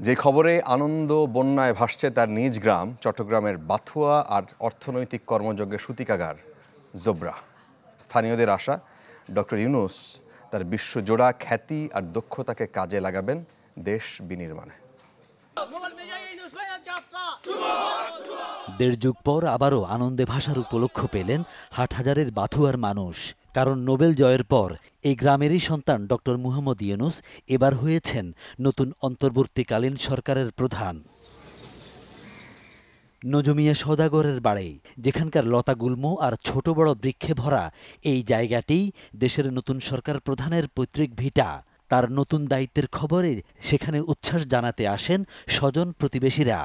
যে খবরে আনন্দ বন্যায় ভাসছে তার নিজ গ্রাম চট্টগ্রামের বাথুয়া আর অর্থনৈতিক কর্মযজ্ঞের সূতিকাগার জোবরা। স্থানীয়দের আশা ডক্টর ইউনূস তার বিশ্বজোড়া খ্যাতি আর দক্ষতাকে কাজে লাগাবেন দেশ বিনির্মাণে। দেড় যুগ পর আবারও আনন্দে ভাসার উপলক্ষ পেলেন হাটহাজারের বাথুয়ার মানুষ। কারণ নোবেল জয়ের পর এই গ্রামেরই সন্তান ডক্টর মুহাম্মদ ইউনূস এবার হয়েছেন নতুন অন্তর্বর্তীকালীন সরকারের প্রধান। নজমিয়া সওদাগরের বাড়ি, যেখানকার লতাগুল্ম আর ছোট বড় বৃক্ষে ভরা এই জায়গাটি দেশের নতুন সরকার প্রধানের পৈতৃক ভিটা। তার নতুন দায়িত্বের খবরে সেখানে উচ্ছ্বাস জানাতে আসেন স্বজন প্রতিবেশীরা।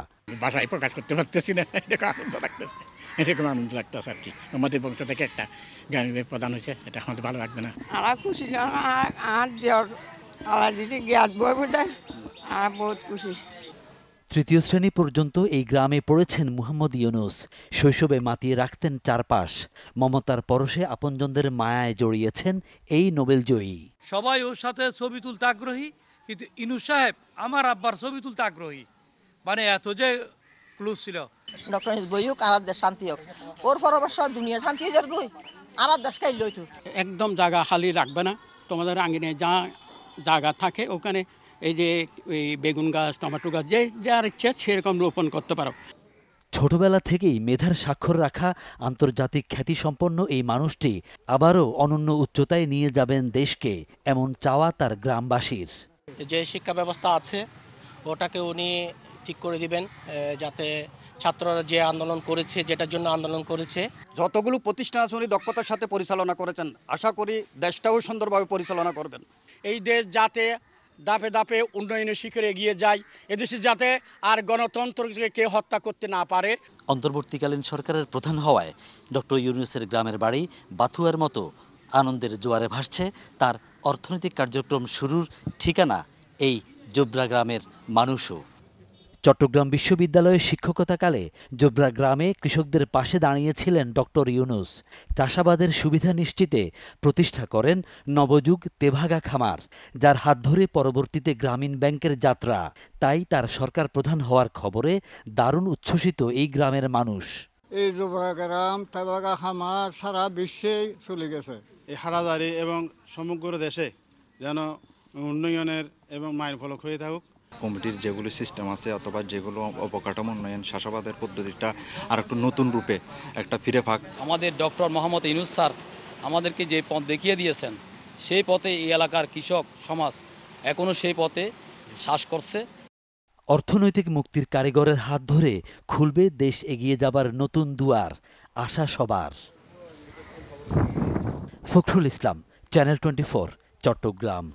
ভাষায় প্রকাশ করতে পারতেছি না, এরকম আনন্দ লাগতেছে, এরকম আনন্দ লাগতেছে আর কি। আমাদের বংশ থেকে একটা গ্রামের প্রধান হয়েছে, এটা আমাদের ভালো লাগবে না। আর খুশি আর দেওয়ার আল্লাহ দিদি জ্ঞাত বই বোঝায় আর বহুত খুশি। তৃতীয় শ্রেণী পর্যন্ত এই গ্রামে পড়েছেন মুহাম্মদ ইউনূস। শৈশবে মাতিয়ে রাখতেন চারপাশ। মমতার পরশে আপনজনদের মায়ায় জড়িয়েছেন এই নোবেল জয়ী। সবাই ওর সাথে ছবি তুলতে আগ্রহী, কিন্তু ইউনূস সাহেব আমার আব্বার ছবি তুলতে আগ্রহী। মানে এত যে ক্লোজ ছিল। ডক্টর ইউনূস বই হোক, আর দেশ শান্তি হোক, ওর পরবর্ষ দুনিয়া শান্তি হয়ে যাবে। আর দেশ খাইল তো একদম জায়গা খালি রাখবে না। তোমাদের আঙ্গিনে যা জায়গা থাকে ওখানে এই যে এই বেগুন গাছ, টমেটো গাছ, যে যার ইচ্ছে সেরকম রোপণ করতে পারো। ছোটবেলা থেকেই মেধার স্বাক্ষর রাখা আন্তর্জাতিক খ্যাতিসম্পন্ন এই মানুষটি আবারও অনন্য উচ্চতায় নিয়ে যাবেন দেশকে, এমন চাওয়া তার গ্রামবাসীর। যে শিক্ষা ব্যবস্থা আছে ওটাকে উনি ঠিক করে দিবেন, যাতে ছাত্ররা যে আন্দোলন করেছে, যেটার জন্য আন্দোলন করেছে, যতগুলো প্রতিষ্ঠান আছে উনি দক্ষতার সাথে পরিচালনা করেছেন। আশা করি দেশটাও সুন্দরভাবে পরিচালনা করবেন। এই দেশ যাতে ধাপে ধাপে উন্নয়নের শিখরে এগিয়ে যায়, এদেশে যাতে আর গণতন্ত্রকে কেউ হত্যা করতে না পারে। অন্তর্বর্তীকালীন সরকারের প্রধান হওয়ায় ডক্টর ইউনূসের গ্রামের বাড়ি বাথুয়ার মতো আনন্দের জোয়ারে ভাসছে তার অর্থনৈতিক কার্যক্রম শুরুর ঠিকানা এই জোবরা গ্রামের মানুষও। চট্টগ্রাম বিশ্ববিদ্যালয়ে শিক্ষকতাকালে জোবরা গ্রামে কৃষকদের পাশে দাঁড়িয়েছিলেন ডক্টর ইউনূস। চাষাবাদের সুবিধা নিশ্চিতে প্রতিষ্ঠা করেন নবযুগ তেভাগা খামার, যার হাত ধরে পরবর্তীতে গ্রামীণ ব্যাংকের যাত্রা। তাই তার সরকার প্রধান হওয়ার খবরে দারুণ উচ্ছ্বসিত এই গ্রামের মানুষ। এই জোবরা গ্রাম তেভাগা খামার সারা বিশ্বে চলে গেছে। এই হাটহাজারী এবং সমগ্র দেশে যেন উন্নয়নের এবং মাইল ফলক হয়ে থাকুক। কমিটির যেগুলো সিস্টেম আছে অথবা যেগুলো অবকাঠামো উন্নয়ন চাষাবাদের পদ্ধতিটা আর একটু নতুন রূপে একটা ফিরে পাক। আমাদের ডক্টর মোহাম্মদ ইউনূস স্যার আমাদেরকে যে পথ দেখিয়ে দিয়েছেন, সেই পথে এই এলাকার কৃষক সমাজ এখনও সেই পথে শ্বাস করছে। অর্থনৈতিক মুক্তির কারিগরের হাত ধরে খুলবে দেশ এগিয়ে যাবার নতুন দুয়ার, আশা সবার। ফখরুল ইসলাম, চ্যানেল 24, চট্টগ্রাম।